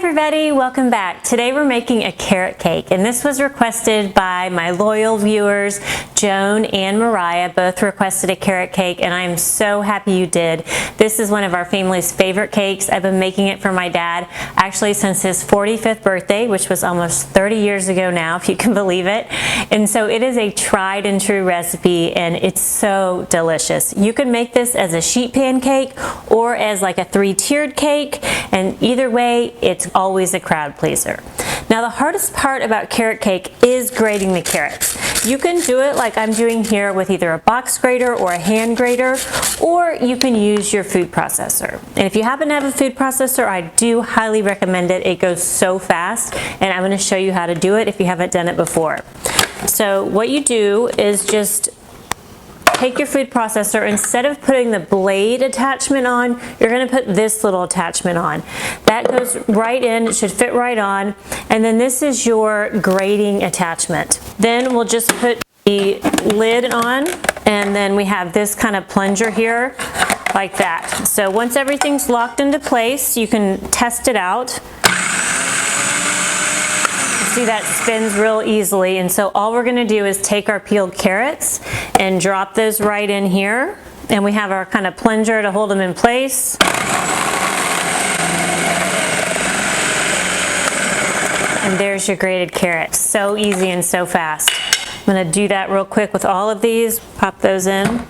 everybody, welcome back. Today we're making a carrot cake, and this was requested by my loyal viewers, Joan and Mariah. Both requested a carrot cake, and I am so happy you did. This is one of our family's favorite cakes. I've been making it for my dad actually since his 45th birthday, which was almost 30 years ago now, if you can believe it. And so it is a tried and true recipe, and it's so delicious. You can make this as a sheet pan cake or as like a 3-tiered cake, and either way, it's always a crowd pleaser. Now the hardest part about carrot cake is grating the carrots. You can do it like I'm doing here with either a box grater or a hand grater, or you can use your food processor. And if you happen to have a food processor, I do highly recommend it. It goes so fast, and I'm going to show you how to do it if you haven't done it before. So what you do is just take your food processor. Instead of putting the blade attachment on, you're going to put this little attachment on. That goes right in, it should fit right on, and then this is your grating attachment. Then we'll just put the lid on, and then we have this kind of plunger here, like that. So once everything's locked into place, you can test it out. See, that spins real easily, and so all we're going to do is take our peeled carrots and drop those right in here, and we have our kind of plunger to hold them in place. And there's your grated carrots. So easy and so fast. I'm going to do that real quick with all of these. Pop those in.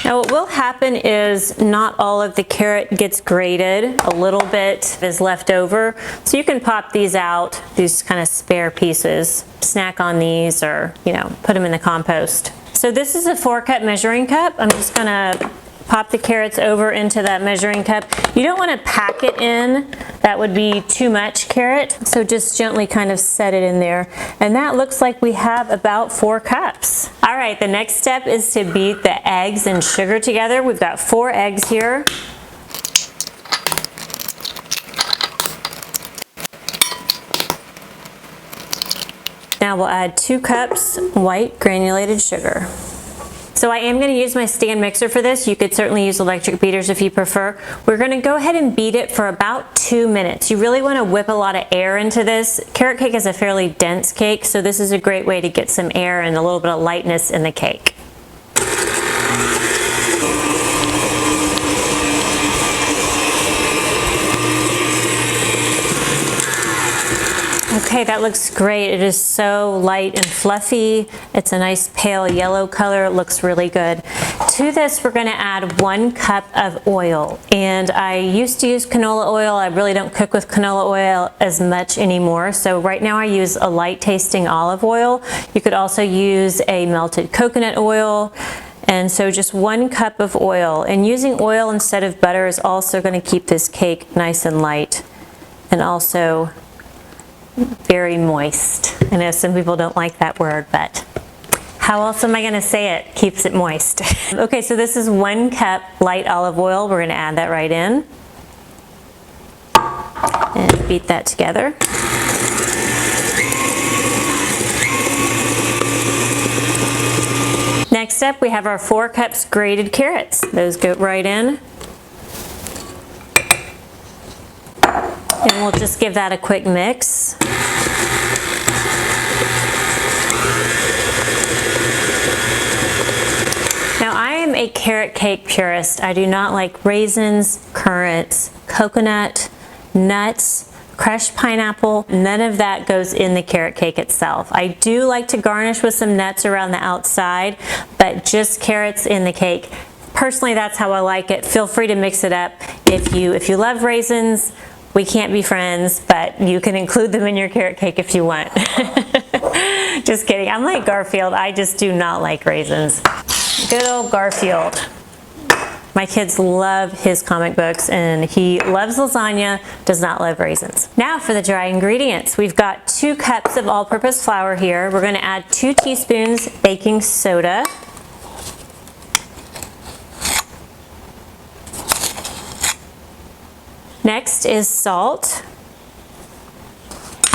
Now what will happen is not all of the carrot gets grated, a little bit is left over. So you can pop these out, these kind of spare pieces, snack on these, or put them in the compost. So this is a 4-cup measuring cup. I'm just gonna pop the carrots over into that measuring cup. You don't want to pack it in, that would be too much carrot, so just gently kind of set it in there. And that looks like we have about 4 cups. All right, the next step is to beat the eggs and sugar together. We've got 4 eggs here. Now we'll add 2 cups white granulated sugar. So I am going to use my stand mixer for this. You could certainly use electric beaters if you prefer. We're going to go ahead and beat it for about 2 minutes. You really want to whip a lot of air into this. Carrot cake is a fairly dense cake, so this is a great way to get some air and a little bit of lightness in the cake. Okay, that looks great. It is so light and fluffy. It's a nice pale yellow color. It looks really good. To this, we're going to add 1 cup of oil. And I used to use canola oil. I really don't cook with canola oil as much anymore. So right now I use a light tasting olive oil. You could also use a melted coconut oil. And so just 1 cup of oil. And using oil instead of butter is also going to keep this cake nice and light, and also very moist. I know some people don't like that word, but how else am I going to say it? Keeps it moist. Okay, so this is 1 cup light olive oil. We're going to add that right in and beat that together. Next up, we have our 4 cups grated carrots. Those go right in. And we'll just give that a quick mix. Now I am a carrot cake purist. I do not like raisins, currants, coconut, nuts, crushed pineapple. None of that goes in the carrot cake itself. I do like to garnish with some nuts around the outside, but just carrots in the cake. Personally, that's how I like it. Feel free to mix it up. If you love raisins, we can't be friends, but you can include them in your carrot cake if you want. Just kidding. I'm like Garfield. I just do not like raisins. Good old Garfield. My kids love his comic books, and he loves lasagna, does not love raisins. Now for the dry ingredients. We've got 2 cups of all-purpose flour here. We're going to add 2 teaspoons baking soda. Next is salt.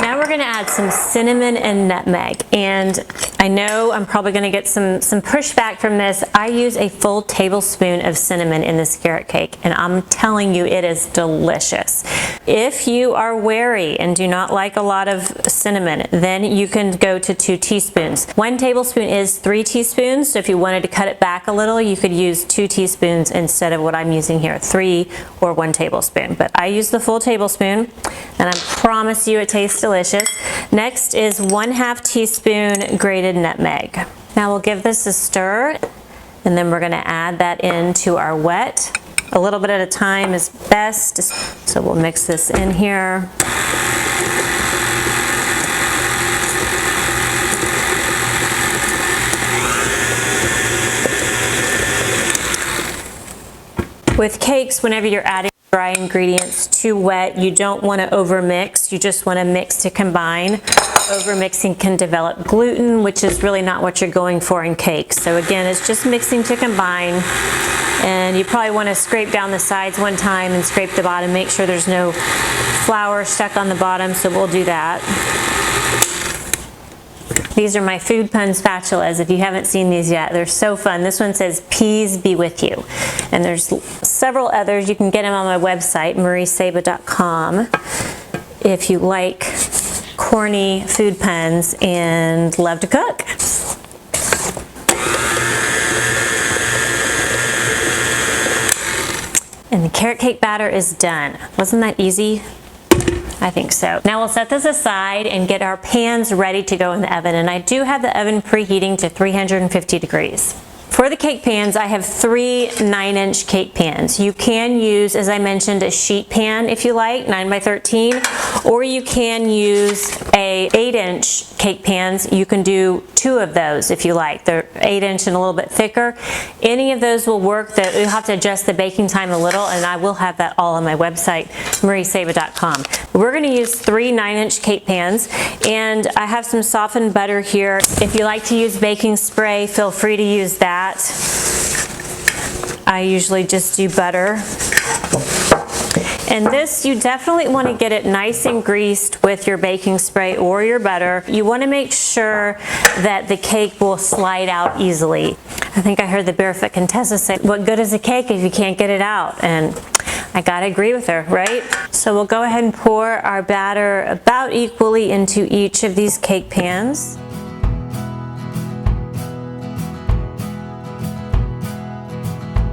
Now we're gonna add some cinnamon and nutmeg, and I know I'm probably gonna get some pushback from this. I use a full tablespoon of cinnamon in this carrot cake, and I'm telling you, it is delicious. If you are wary and do not like a lot of cinnamon, then you can go to 2 teaspoons. 1 tablespoon is 3 teaspoons, so if you wanted to cut it back a little, you could use 2 teaspoons instead of what I'm using here, 3 or 1 tablespoon. But I use the full tablespoon, and I promise you it tastes delicious. Next is 1/2 teaspoon grated nutmeg. Now we'll give this a stir, and then we're gonna add that into our wet. A little bit at a time is best, so we'll mix this in here. With cakes, whenever you're adding dry ingredients too wet, you don't want to overmix. You just want to mix to combine. Overmixing can develop gluten, which is really not what you're going for in cakes. So again, it's just mixing to combine. And you probably want to scrape down the sides one time and scrape the bottom. Make sure there's no flour stuck on the bottom, so we'll do that. These are my food pun spatulas. If you haven't seen these yet, they're so fun. This one says, "Peas be with you." And there's several others. You can get them on my website, mariesaba.com, if you like corny food puns and love to cook. And the carrot cake batter is done. Wasn't that easy? I think so. Now we'll set this aside and get our pans ready to go in the oven. And I do have the oven preheating to 350 degrees. For the cake pans, I have 3 9-inch cake pans. You can use, as I mentioned, a sheet pan if you like, 9 by 13, or you can use a 8-inch cake pans. You can do 2 of those if you like. They're 8-inch and a little bit thicker. Any of those will work. You'll have to adjust the baking time a little, and I will have that all on my website, mariesaba.com. We're going to use 3 9-inch cake pans, and I have some softened butter here. If you like to use baking spray, feel free to use that. I usually just do butter. And this, you definitely want to get it nice and greased with your baking spray or your butter. You want to make sure that the cake will slide out easily. I think I heard the Barefoot Contessa say, "What good is a cake if you can't get it out?" And I gotta agree with her, right? So we'll go ahead and pour our batter about equally into each of these cake pans.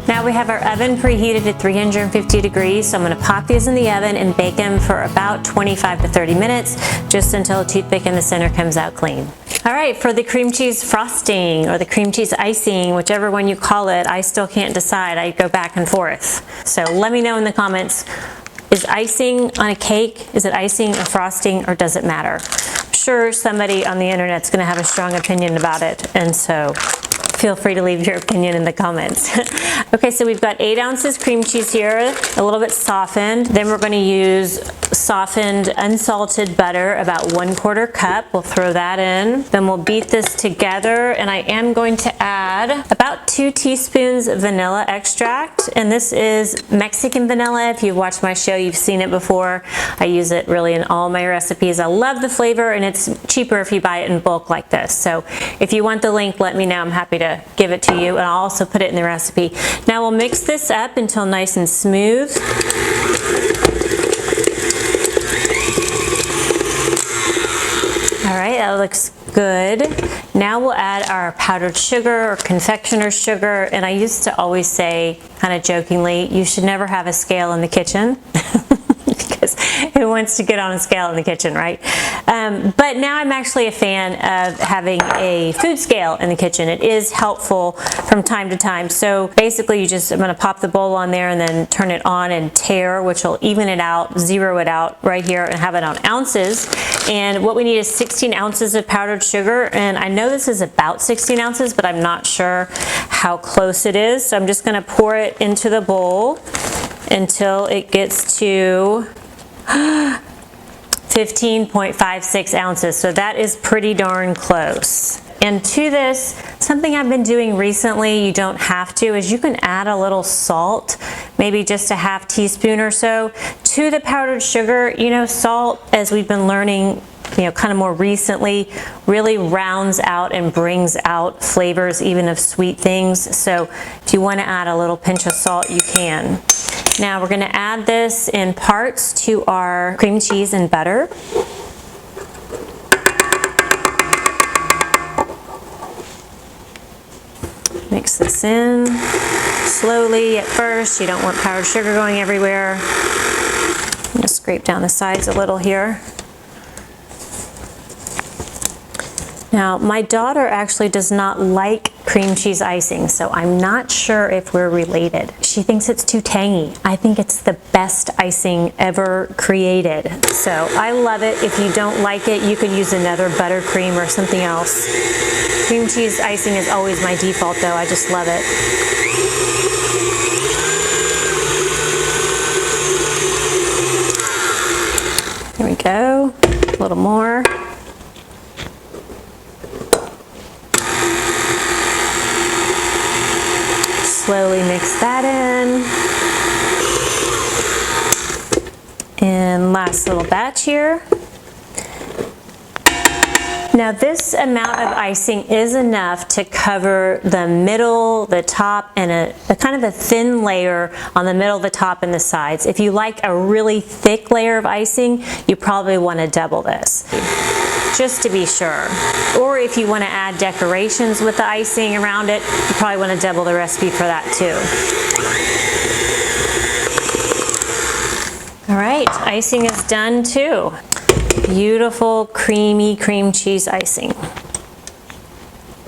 Now we have our oven preheated at 350 degrees, so I'm going to pop these in the oven and bake them for about 25 to 30 minutes, just until a toothpick in the center comes out clean. All right, for the cream cheese frosting or the cream cheese icing, whichever one you call it, I still can't decide. I go back and forth. So let me know in the comments, is icing on a cake, is it icing or frosting, or does it matter? I'm sure somebody on the internet's going to have a strong opinion about it, and so feel free to leave your opinion in the comments. Okay, so we've got 8 ounces cream cheese here, a little bit softened. Then we're going to use softened unsalted butter, about 1/4 cup. We'll throw that in. Then we'll beat this together, and I am going to add about 2 teaspoons of vanilla extract. And this is Mexican vanilla. If you've watched my show, you've seen it before. I use it really in all my recipes. I love the flavor, and it's cheaper if you buy it in bulk like this. So if you want the link, let me know. I'm happy to give it to you, and I'll also put it in the recipe. Now we'll mix this up until nice and smooth. All right, that looks good. Now we'll add our powdered sugar or confectioner's sugar, and I used to always say, kind of jokingly, you should never have a scale in the kitchen. Because who wants to get on a scale in the kitchen, right? But now I'm actually a fan of having a food scale in the kitchen. It is helpful from time to time. So basically I'm gonna pop the bowl on there and then turn it on and tare, which will even it out, zero it out right here, and have it on ounces. And what we need is 16 ounces of powdered sugar. And I know this is about 16 ounces, but I'm not sure how close it is. So I'm just gonna pour it into the bowl until it gets to 15.56 ounces. So that is pretty darn close. And to this, something I've been doing recently, you don't have to, is you can add a little salt, maybe just a 1/2 teaspoon or so, to the powdered sugar. You know, salt, as we've been learning kind of more recently, really rounds out and brings out flavors even of sweet things. So if you want to add a little pinch of salt, you can. Now we're going to add this in parts to our cream cheese and butter. Mix this in slowly at first. You don't want powdered sugar going everywhere. I'm going to scrape down the sides a little here. Now, my daughter actually does not like cream cheese icing, so I'm not sure if we're related. She thinks it's too tangy. I think it's the best icing ever created. So I love it. If you don't like it, you could use another buttercream or something else. Cream cheese icing is always my default though. I just love it. There we go. A little more. Slowly mix that in. And last little batch here. Now this amount of icing is enough to cover the middle, the top, and a kind of a thin layer on the middle, the top, and the sides. If you like a really thick layer of icing, you probably want to double this, just to be sure. Or if you want to add decorations with the icing around it, you probably want to double the recipe for that too. All right, icing is done too. Beautiful, creamy cream cheese icing.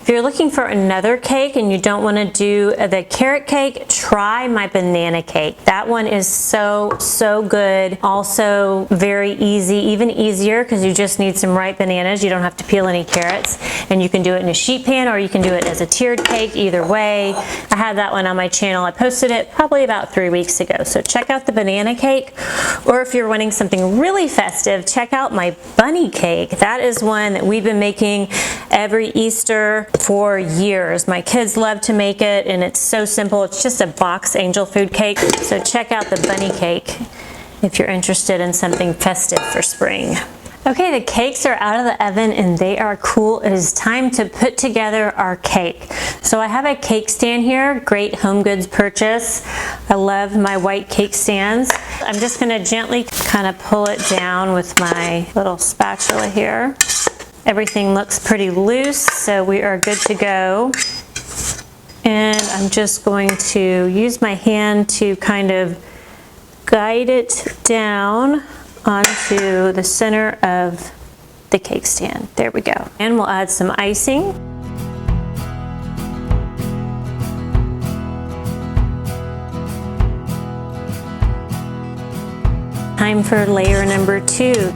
If you're looking for another cake and you don't want to do the carrot cake, try my banana cake. That one is so good. Also very easy, even easier because you just need some ripe bananas. You don't have to peel any carrots. And you can do it in a sheet pan or you can do it as a tiered cake, either way. I had that one on my channel. I posted it probably about 3 weeks ago. So check out the banana cake. Or if you're wanting something really festive, check out my bunny cake. That is one that we've been making every Easter for years. My kids love to make it and it's so simple. It's just a box angel food cake. So check out the bunny cake if you're interested in something festive for spring. Okay, the cakes are out of the oven and they are cool. It is time to put together our cake. So I have a cake stand here, great home goods purchase. I love my white cake stands. I'm just gonna gently kind of pull it down with my little spatula here. Everything looks pretty loose, so we are good to go. And I'm just going to use my hand to kind of guide it down onto the center of the cake stand. There we go. And we'll add some icing. Time for layer number 2.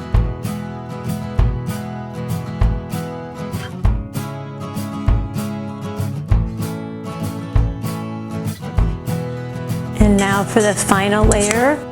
And now for the final layer.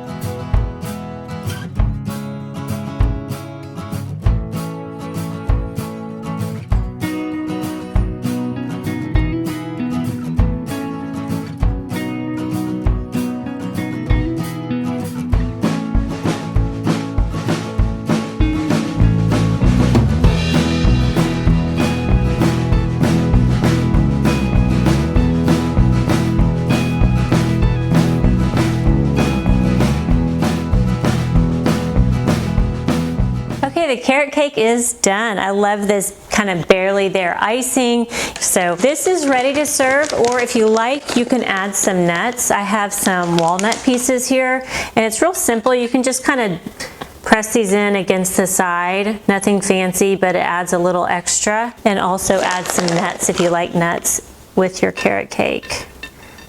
Okay, the carrot cake is done. I love this kind of barely there icing. So this is ready to serve, or if you like, you can add some nuts. I have some walnut pieces here, and it's real simple. You can just kind of press these in against the side. Nothing fancy, but it adds a little extra. And also add some nuts if you like nuts with your carrot cake.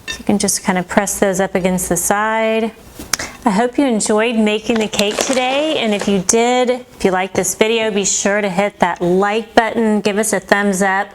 So you can just kind of press those up against the side. I hope you enjoyed making the cake today, and if you did, if you liked this video, be sure to hit that like button, give us a thumbs up.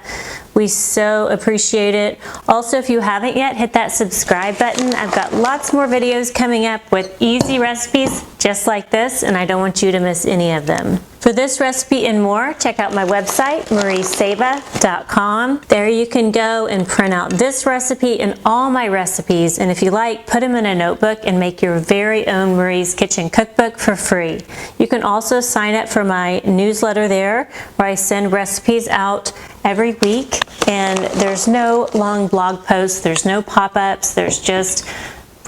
We so appreciate it. Also, if you haven't yet, hit that subscribe button. I've got lots more videos coming up with easy recipes just like this, and I don't want you to miss any of them. For For this recipe and more, check out my website, mariesaba.com. There you can go and print out this recipe and all my recipes, and if you like, put them in a notebook and make your very own Marie's Kitchen Cookbook for free. You can also sign up for my newsletter there, where I send recipes out every week, and there's no long blog posts, there's no pop-ups, there's just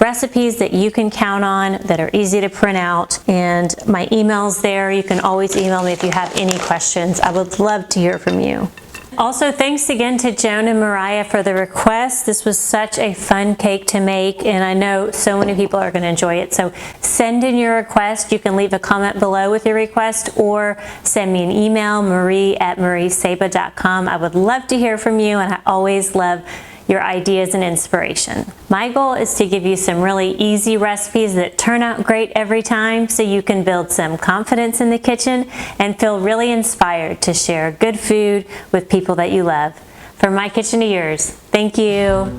recipes that you can count on that are easy to print out, and my email's there. You can always email me if you have any questions. I would love to hear from you. Also, thanks again to Joan and Mariah for the request. This was such a fun cake to make, and I know so many people are going to enjoy it. So send in your request. You can leave a comment below with your request or send me an email, marie@mariesaba.com. I would love to hear from you, and I always love your ideas and inspiration. My goal is to give you some really easy recipes that turn out great every time, so you can build some confidence in the kitchen and feel really inspired to share good food with people that you love. From my kitchen to yours, thank you.